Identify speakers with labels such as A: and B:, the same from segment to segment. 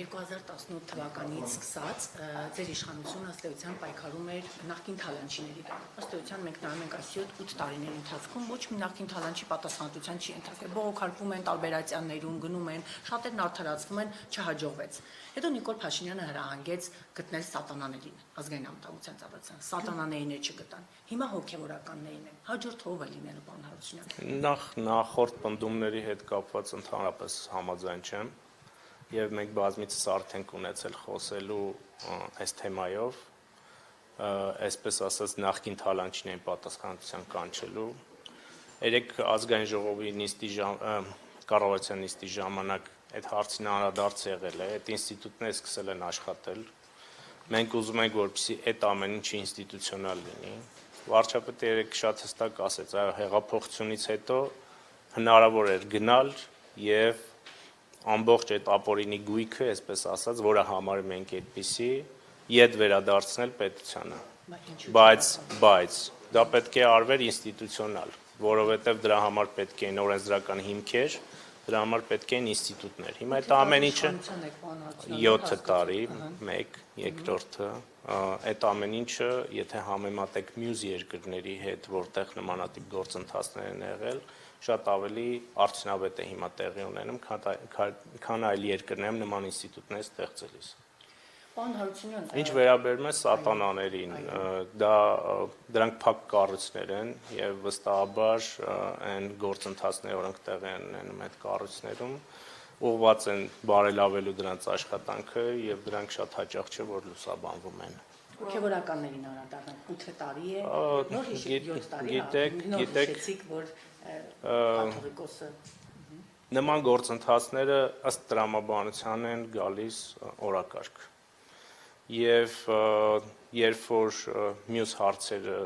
A: 2018 թվականից սկսած ձեր իշխանությունը ըստ էության պայքարում էր նախկին թալանչիների դեմ։ Ըստ էության մենք նայում ենք այս 7-8 տարիների ընթացքում ոչ մի նախկին թալանչի պատասխանատվության չի ընտրվել։ Բողոքարկվում են տարբերացիաներում, գնում են, շատերն արդարացվում են, չհաջողվեց։ Հետո Նիկոլ Փաշինյանը հրահանգեց գտնել սատանաներին, ազգային անվտանգության ծառայության, սատանաներին չգտան։ Հիմա հոգևորականներին են։ Հաջորդ ով է լինելու, պարոն Հարությունյան։
B: Նախորդ պնդումների հետ կապված ընդհանրապես համաձայն չեմ, եւ մենք բազմիցս արդեն ունեցել խոսելու այս թեմայով, այսպես ասած նախկին թալանչիներին պատասխանատվության կանչելու։ Երեք ազգային ժողովի կառավարության նիստի ժամանակ այդ հարցին անդրադարձ եղել է, այդ ինստիտուտները սկսել են աշխատել։ Մենք ուզում ենք, որպեսզի այդ ամեն ինչը ինստիտուցիոնալ լինի։ Վարչապետը երեք շատ հստակ ասեց, այո, հեղափոխությունից հետո հնարավոր էր գնալ եւ ամբողջ այդ ապօրինի գույքը, այսպես ասած, որը համարում ենք այդպիսի, իդ վերադարձնել պետությանը։ Բայց դա պետք է արվեր ինստիտուցիոնալ, որովհետեւ դրա համար պետք էին օրենսդրական հիմքեր, դրա համար պետք էին ինստիտուտներ։ Հիմա այդ ամեն ինչը 7 տարի, 1, երկրորդը, այդ ամեն ինչը, եթե համեմատեք մյուս երկրների հետ, որտեղ նմանատիպ գործընթացներ են եղել, շատ ավելի արդյունավետ է հիմա տեղի ունենում, քան այլ երկրներում նման ինստիտուտներ ստեղծելիս։ Ինչ վերաբերում է սատանաներին, դրանք փակ կառույցներ են եւ վստահաբար այն գործընթացները, որոնք տեղի են ունենում այդ կառույցներում, ուղղված են բարելավելու դրանց աշխատանքը եւ դրանք շատ հաճախ չէ, որ լուսաբանվում են։
A: Հոգևորականներին անդրադառնանք 8 տարի է, նոր 7 տարի է, գիտեք, որ կաթողիկոսը
B: նման գործընթացները ըստ տրամաբանության են գալիս օրակարգ։ Եվ երբ որ մյուս հարցերը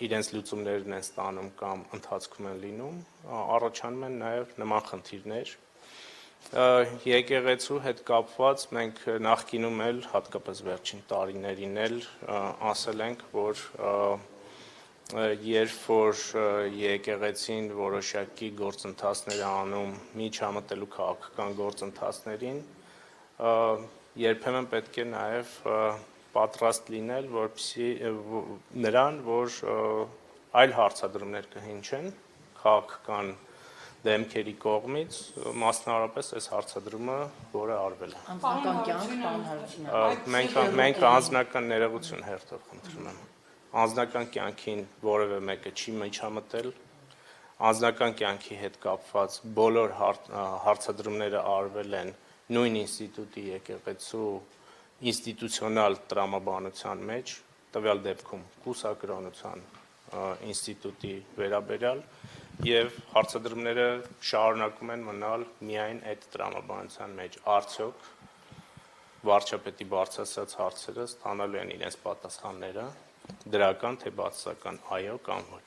B: իրենց լուծումներն են ստանում կամ ընթացքում են լինում, առաջանում են նաև նման խնդիրներ։ Եկեղեցու հետ կապված մենք նախկինում էլ, հատկապես վերջին տարիներին էլ ասել ենք, որ երբ որ եկեղեցին որոշակի գործընթացներ անում միջամտելու քաղաքական գործընթացներին, երբեմն պետք է նաև պատրաստ լինել, որպեսզի նրան, որ այլ հարցադրումներ կհնչեն քաղաքական դեմքերի կողմից, մասնավորապես այս հարցադրումը, որը արվել է։
A: Անձնական կյանք, պարոն Հարությունյան։
B: Մենք անձնական ներողություն հերթով խնդրում եմ։ Անձնական կյանքին որևէ մեկը չի միջամտել, անձնական կյանքի հետ կապված բոլոր հարցադրումները արվել են նույն ինստիտուտի եկեղեցու ինստիտուցիոնալ տրամաբանության մեջ, տվյալ դեպքում կուսակրոնության ինստիտուտի վերաբերյալ եւ հարցադրումները շարունակում են մնալ միայն այդ տրամաբանության մեջ։ Արդյոք վարչապետի բարձրացած հարցերը ստանալու են իրենց պատասխանները, դրական թե բացասական, այո կամ ոչ։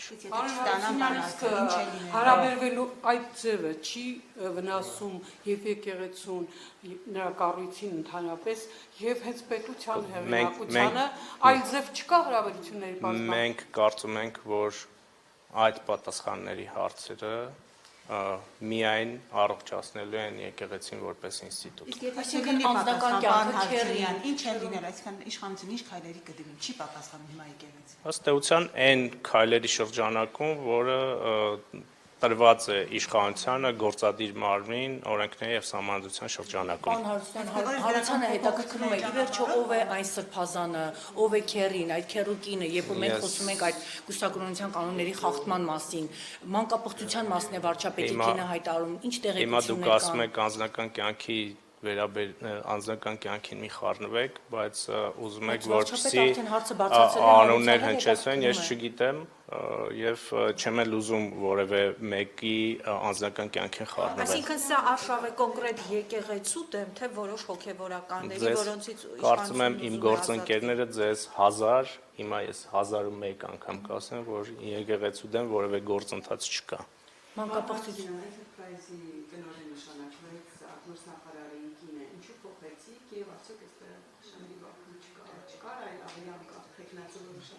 C: Հարաբերվելու այդ ձևը չի վնասում եւ եկեղեցուն, նրա կառույցին ընդհանրապես եւ հենց պետության հեղինակությանը, այլ ձև չկա հարաբերությունների բացման։
B: Մենք կարծում ենք, որ այդ պատասխանների հարցերը միայն առողջացնելու են եկեղեցին որպես ինստիտուտ։
A: Այսինքն անձնական կյանքը քերրին,
D: ինչ է լինել, այսինքն իշխանությունը ինչ քայլերի կդիմի, չի պատասխանում հիմա եկեղեցին։
B: Ըստ էության այն քայլերի շրջանակում, որը տրված է իշխանությանը գործադիր մարմին օրենքների եւ սահմանադրության շրջանակում։
A: Պարոն Հարությունյանը հետաքրքրում է, ի վերջո ով է այն սրբազանը, ով է քերրին, այդ քերու կինը, երբ մենք խոսում ենք այդ կուսակրոնության կանոնների խախտման մասին, մանկապղծության մասն է վարչապետի կինը հայտարարում, ինչ տեղեկություններ կան։
B: Հիմա դուք ասում եք անձնական կյանքի անձնական կյանքին մի խառնվեք, բայց ուզում եք որպեսզի անուններ հնչեցվեն, ես չգիտեմ եւ չեմ էլ ուզում որևէ մեկի անձնական կյանքին խառնվել։
E: Այսինքն սա արշավ է կոնկրետ եկեղեցու դեմ, թե որոշ հոգևորականների, որոնցից
B: կարծում եմ իմ գործընկերները ձեզ 1000, հիմա ես 1001 անգամ կասեմ, որ եկեղեցու դեմ որևէ գործընթաց չկա։
A: Մանկապղծություն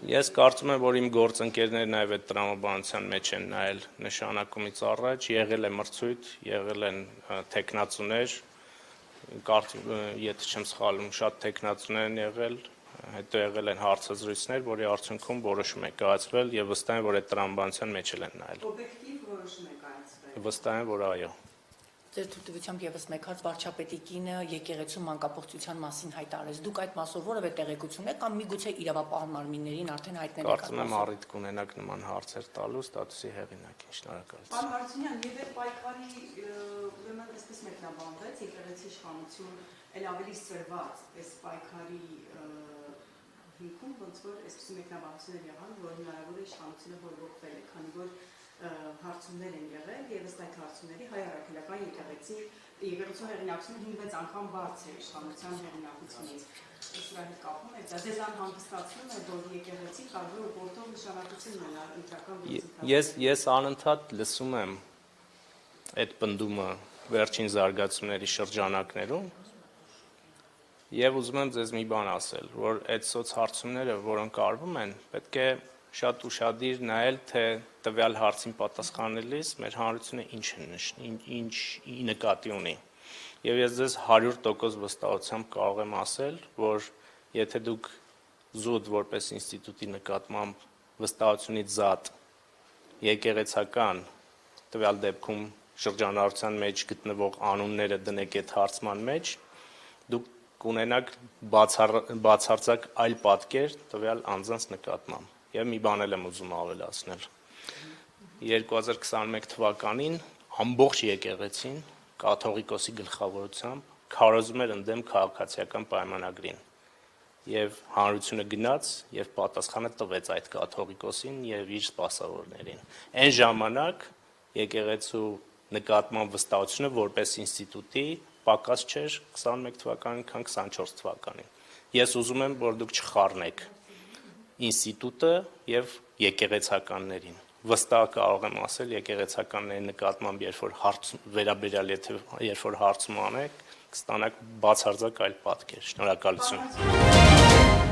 B: Ես կարծում եմ, որ իմ գործընկերները նաև այդ տրամաբանության մեջ են նայել նշանակումից առաջ, եղել է մրցույթ, եղել են թեկնածուներ, եթե չեմ սխալվում, շատ տեխնացուներ են եղել, հետո եղել են հարցազրույցներ, որի արդյունքում որոշում է կայացվել եւ վստահ եմ, որ այդ տրամաբանության մեջ են նայել։
C: Օբյեկտիվ որոշում է կայացվել։
B: Վստահ եմ, որ այո։
A: Ձեր թույլտվությամբ եւս մեկ հատ վարչապետի կինը եկեղեցու մանկապողջության մասին հայտարարեց։ Դուք այդ մասով որևէ տեղեկություն եք կամ միգուցե իրավապահ մարմիններին արդեն հայտնել եք։
B: Կարծում եմ առիթ կունենաք նման հարցեր տալու ստատուսի հեղինակին։ Շնորհակալություն։
C: Պարոն Հարությունյան, եւ այդ պայքարի ուրեմն այսպես մեկնաբանվեց եկեղեցի իշխանություն էլ ավելի սրված այս պայքարի հիմքում ոնց որ այսպես մեկնաբանություններ եղան, որ հնարավոր է իշխանությունը բորբոքվել է, քանի որ հարցումներ են եղել եւ ըստ այդ հարցումների հայ առաքելական եկեղեցու հեղինակությունը 5-6 անգամ բարձր է իշխանության հեղինակությունից։ Սրա հետ կապում է դա ձեզ անհանգստացնում է, որ եկեղեցին կարող է գործող նշանակություն ունենալ ընտրական գործընթացում։
B: Ես անընդհատ լսում եմ այդ պնդումը վերջին զարգացումների շրջանակներում եւ ուզում եմ ձեզ մի բան ասել, որ այդ սոցհարցումները, որոնք արվում են, պետք է շատ ուշադիր նայել, թե տվյալ հարցին պատասխանելիս մեր հանրությունը ինչ նկատի ունի։ Եվ ես ձեզ 100% վստահությամբ կարող եմ ասել, որ եթե դուք զուտ որպես ինստիտուտի նկատմամբ վստահությունից զատ եկեղեցական տվյալ դեպքում շրջանառության մեջ գտնվող անունները դնեք այդ հարցման մեջ, դուք կունենաք բացարձակ այլ պատկեր տվյալ անձանց նկատմամբ։ Եվ մի բան էլ եմ ուզում ավելացնել։ 2021 թվականին ամբողջ եկեղեցին կաթողիկոսի գլխավորությամբ քարոզում էր ընդդեմ քաղաքացիական պայմանագրին։ Եվ հանրությունը գնաց եւ պատասխանը տվեց այդ կաթողիկոսին եւ իր սպասավորներին։ Այն ժամանակ եկեղեցու նկատմամբ վստահությունը որպես ինստիտուտի պակաս չէր 21 թվականին, քան 24 թվականին։ Ես ուզում եմ, որ դուք չխառնեք ինստիտուտը եւ եկեղեցականներին։ Վստահ կարող եմ ասել եկեղեցականների նկատմամբ, երբ որ հարցում անեք, կստանաք բացարձակ այլ պատկեր։ Շնորհակալություն։